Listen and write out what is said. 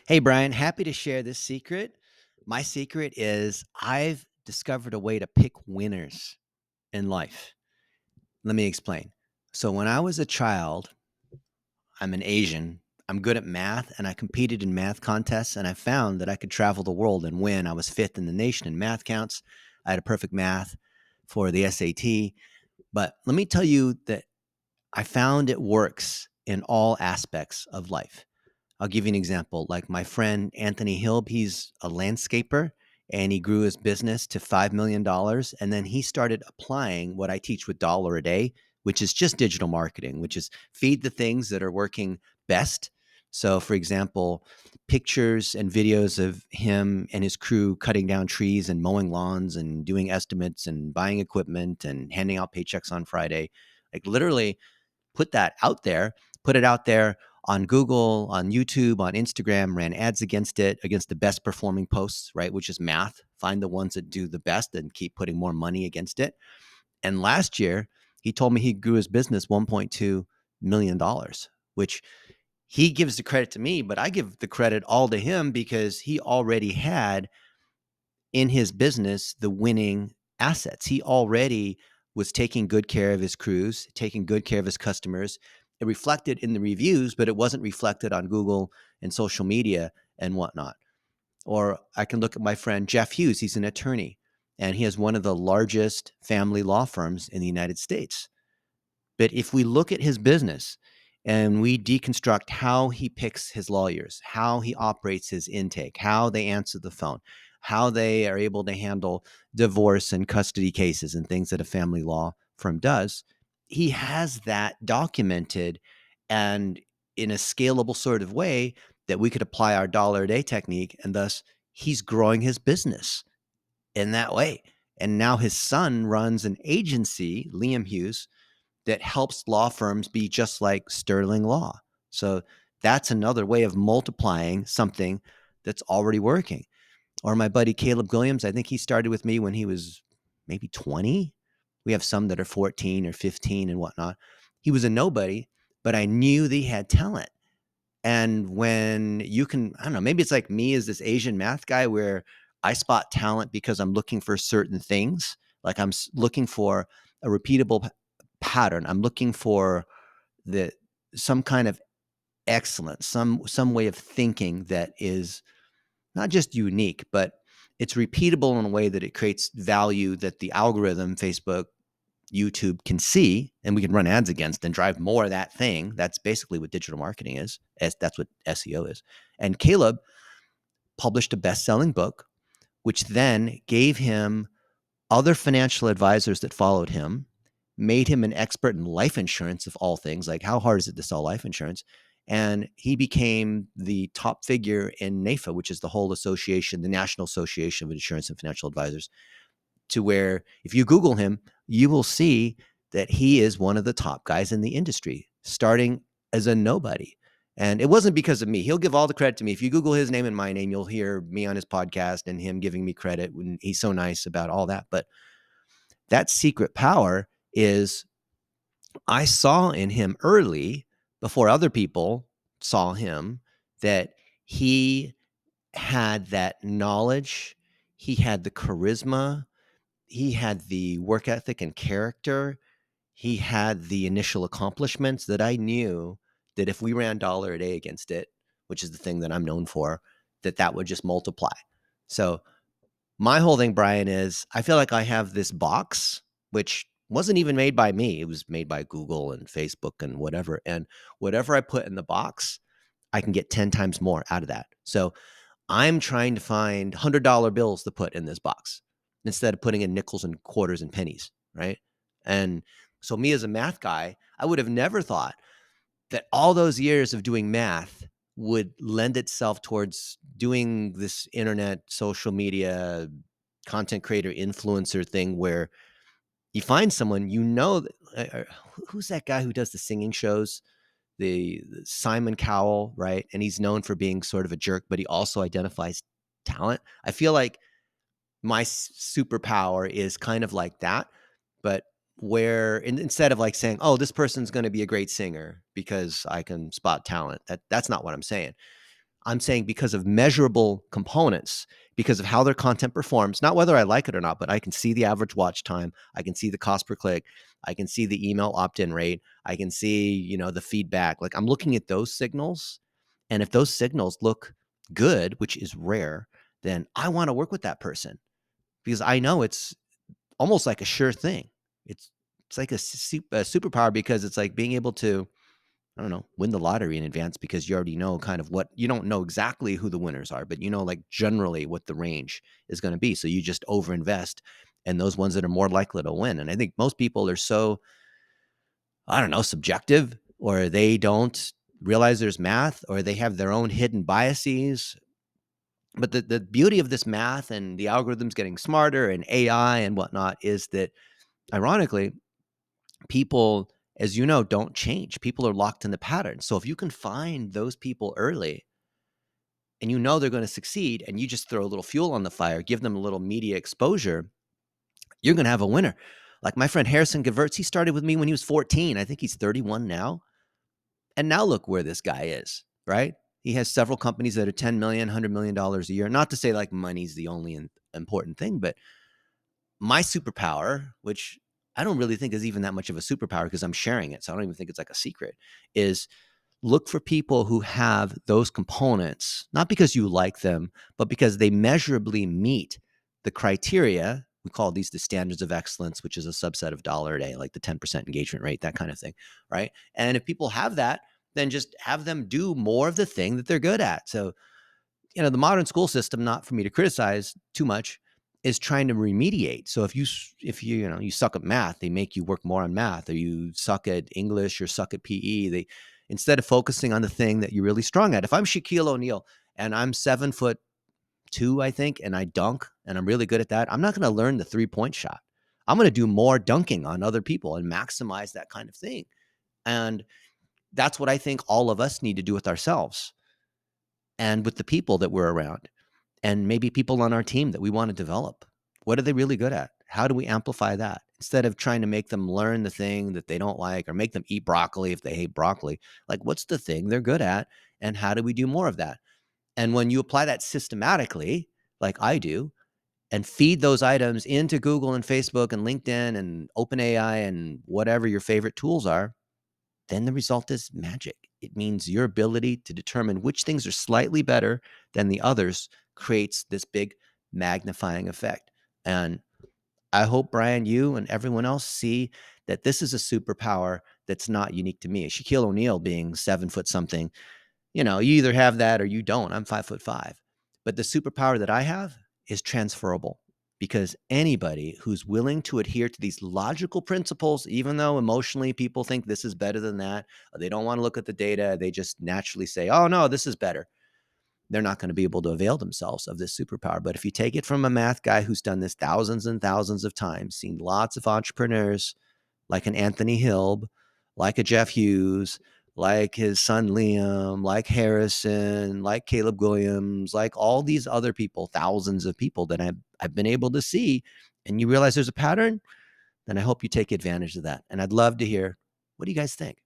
Hey, Brian, happy to share this secret. My secret is I've discovered a way to pick winners in life. Let me explain. So, when I was a child, I'm an Asian. I'm good at math, and I competed in math contests, and I found that I could travel the world and win. I was fifth in the nation in math counts. I had a perfect math for the SAT. But let me tell you that I found it works in all aspects of life. I'll give you an example. Like my friend Anthony Hilb, he's a landscaper and he grew his business to $5 million. And then he started applying what I teach with Dollar a Day, which is just digital marketing, which is feed the things that are working best. So, for example, pictures and videos of him and his crew cutting down trees and mowing lawns and doing estimates and buying equipment and handing out paychecks on Friday. Like literally put that out there, put it out there on Google, on YouTube, on Instagram, ran ads against it, against the best performing posts, right? Which is math. Find the ones that do the best and keep putting more money against it. And last year, he told me he grew his business $1.2 million, which he gives the credit to me, but I give the credit all to him because he already had in his business the winning assets. He already was taking good care of his crews, taking good care of his customers. It reflected in the reviews, but it wasn't reflected on Google and social media and whatnot. Or I can look at my friend Jeff Hughes. He's an attorney, and he has one of the largest family law firms in the United States. But if we look at his business and we deconstruct how he picks his lawyers, how he operates his intake, how they answer the phone, how they are able to handle divorce and custody cases and things that a family law firm does, he has that documented and in a scalable sort of way that we could apply our dollar a day technique. And thus, he's growing his business in that way. And now his son runs an agency, Liam Hughes, that helps law firms be just like Sterling Law. So that's another way of multiplying something that's already working. Or my buddy Caleb Williams, I think he started with me when he was maybe 20. We have some that are 14 or 15 and whatnot. He was a nobody, but I knew that he had talent. And when you can, I don't know, maybe it's like me as this Asian math guy where I spot talent because I'm looking for certain things. Like I'm looking for a repeatable pattern. I'm looking for the some kind of excellence, some way of thinking that is not just unique, but it's repeatable in a way that it creates value that the algorithm, Facebook, YouTube can see, and we can run ads against and drive more of that thing. That's basically what digital marketing is. That's what SEO is. And Caleb published a best-selling book, which then gave him other financial advisors that followed him, made him an expert in life insurance of all things. Like, how hard is it to sell life insurance? And he became the top figure in NAFA, which is the whole association, the National Association of Insurance and Financial Advisors, to where if you Google him, you will see that he is one of the top guys in the industry, starting as a nobody. And it wasn't because of me. He'll give all the credit to me. If you Google his name and my name, you'll hear me on his podcast and him giving me credit when he's so nice about all that. But that secret power is I saw in him early, before other people saw him, that he had that knowledge, he had the charisma, he had the work ethic and character, he had the initial accomplishments that I knew that if we ran dollar a day against it, which is the thing that I'm known for, that would just multiply. So my whole thing, Brian, is I feel like I have this box, which wasn't even made by me. It was made by Google and Facebook and whatever. And whatever I put in the box, I can get 10 times more out of that. So I'm trying to find $100 bills to put in this box instead of putting in nickels and quarters and pennies, right? And so me as a math guy, I would have never thought that all those years of doing math would lend itself towards doing this internet, social media, content creator, influencer thing where you find someone, who's that guy who does the singing shows? The Simon Cowell, right? And he's known for being sort of a jerk, but he also identifies talent. I feel like my superpower is kind of like that, but where instead of like saying, "Oh, this person's going to be a great singer because I can spot talent," that's not what I'm saying. I'm saying because of measurable components, because of how their content performs, not whether I like it or not, but I can see the average watch time. I can see the cost per click. I can see the email opt-in rate. I can see, the feedback. Like I'm looking at those signals. And if those signals look good, which is rare, then I want to work with that person because I know it's almost like a sure thing. It's like a superpower because it's like being able to, I don't know, win the lottery in advance because you already know kind of what, you don't know exactly who the winners are, but like generally what the range is going to be. So you just overinvest in those ones that are more likely to win. And I think most people are so, I don't know, subjective, or they don't realize there's math, or they have their own hidden biases. But the beauty of this math and the algorithms getting smarter and AI and whatnot is that, ironically, people, as you know, don't change. People are locked in the pattern. So if you can find those people early and they're going to succeed, and you just throw a little fuel on the fire, give them a little media exposure, you're going to have a winner. Like my friend Harrison Gevertz, he started with me when he was 14. I think he's 31 now. And now look where this guy is, right? He has several companies that are $10 million, $100 million a year. Not to say like money's the only important thing, but my superpower, which I don't really think is even that much of a superpower because I'm sharing it, so I don't even think it's like a secret, is look for people who have those components, not because you like them, but because they measurably meet the criteria. We call these the standards of excellence, which is a subset of dollar a day, like the 10% engagement rate, that kind of thing, right? And if people have that, then just have them do more of the thing that they're good at. So, the modern school system, not for me to criticize too much, is trying to remediate. So if you suck at math, they make you work more on math, or you suck at English or suck at PE, they, instead of focusing on the thing that you're really strong at. If I'm Shaquille O'Neal and I'm 7'2", I think, and I dunk and I'm really good at that, I'm not going to learn the 3-point shot. I'm going to do more dunking on other people and maximize that kind of thing. And that's what I think all of us need to do with ourselves and with the people that we're around, and maybe people on our team that we want to develop. What are they really good at? How do we amplify that? Instead of trying to make them learn the thing that they don't like, or make them eat broccoli if they hate broccoli, like what's the thing they're good at? And how do we do more of that? And when you apply that systematically, like I do, and feed those items into Google and Facebook and LinkedIn and OpenAI and whatever your favorite tools are, then the result is magic. It means your ability to determine which things are slightly better than the others creates this big magnifying effect. And I hope, Brian, you and everyone else see that this is a superpower that's not unique to me. Shaquille O'Neal being 7 foot something, you either have that or you don't. I'm 5'5". But the superpower that I have is transferable, because anybody who's willing to adhere to these logical principles, even though emotionally people think this is better than that, or they don't want to look at the data, they just naturally say, oh, no, this is better. They're not going to be able to avail themselves of this superpower. But if you take it from a math guy who's done this thousands and thousands of times, seen lots of entrepreneurs like an Anthony Hilb, like a Jeff Hughes, like his son Liam, like Harrison, like Caleb Williams, like all these other people, thousands of people that I've been able to see, and you realize there's a pattern, then I hope you take advantage of that. And I'd love to hear, what do you guys think?